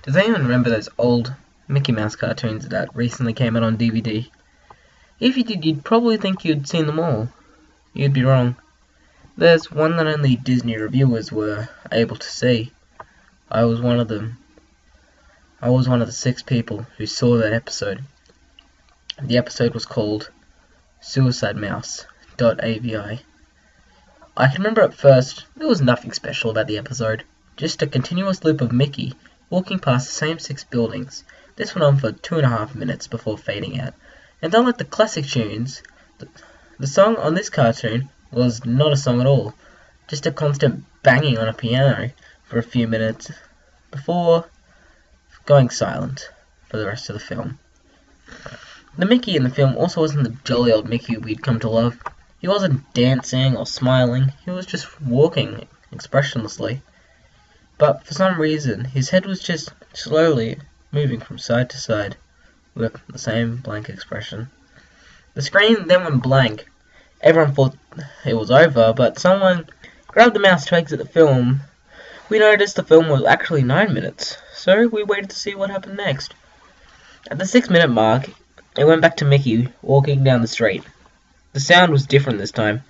Does anyone remember those old Mickey Mouse cartoons that recently came out on DVD? If you did, you'd probably think you'd seen them all. You'd be wrong. There's one that only Disney reviewers were able to see. I was one of them. I was one of the 6 people who saw that episode. The episode was called SuisideMouse.avi. I can remember at first there was nothing special about the episode, just a continuous loop of Mickey walking past the same 6 buildings. This went on for 2.5 minutes before fading out. And unlike the classic tunes, the song on this cartoon was not a song at all, just a constant banging on a piano for a few minutes before going silent for the rest of the film. The Mickey in the film also wasn't the jolly old Mickey we'd come to love. He wasn't dancing or smiling, he was just walking expressionlessly. But for some reason, his head was just slowly moving from side to side with the same blank expression. The screen then went blank. Everyone thought it was over, but someone grabbed the mouse to exit the film. We noticed the film was actually 9 minutes, so we waited to see what happened next. At the 6-minute mark, it went back to Mickey walking down the street. The sound was different this time.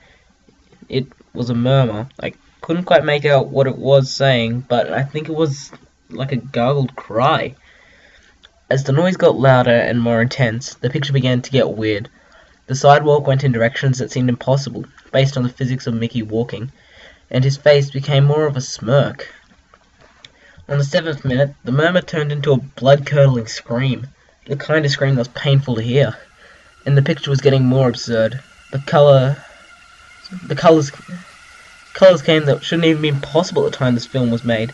It was a murmur. I couldn't quite make out what it was saying, but I think it was like a gargled cry. As the noise got louder and more intense, the picture began to get weird. The sidewalk went in directions that seemed impossible, based on the physics of Mickey walking, and his face became more of a smirk. On the 7th minute, the murmur turned into a blood-curdling scream, the kind of scream that was painful to hear, and the picture was getting more absurd. The colours came that shouldn't even be possible at the time this film was made.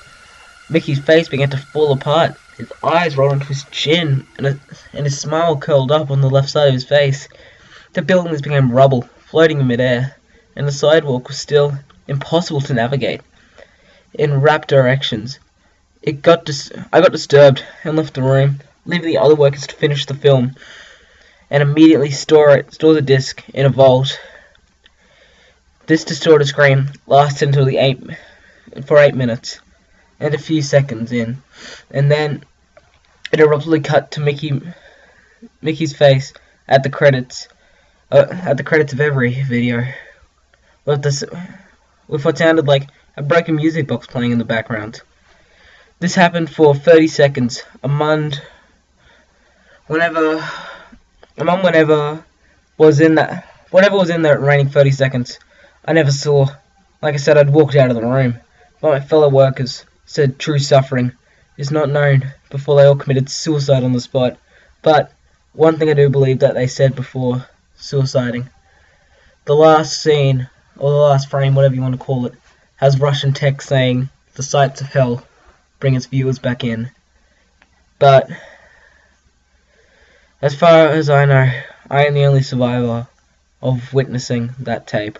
Mickey's face began to fall apart. His eyes rolled onto his chin, and his smile curled up on the left side of his face. The buildings became rubble, floating in midair, and the sidewalk was still impossible to navigate in rapt directions. I got disturbed and left the room, leaving the other workers to finish the film, and immediately store the disc in a vault. This distorted scream lasted until 8 minutes and a few seconds in, and then it abruptly cut to Mickey's face at the credits of every video, with what sounded like a broken music box playing in the background. This happened for 30 seconds, whatever was in that remaining 30 seconds. I never saw. Like I said, I'd walked out of the room, but my fellow workers said true suffering is not known before they all committed suicide on the spot. But one thing I do believe that they said before suiciding: the last scene, or the last frame, whatever you want to call it, has Russian text saying, "The sights of hell bring its viewers back in." But as far as I know, I am the only survivor of witnessing that tape.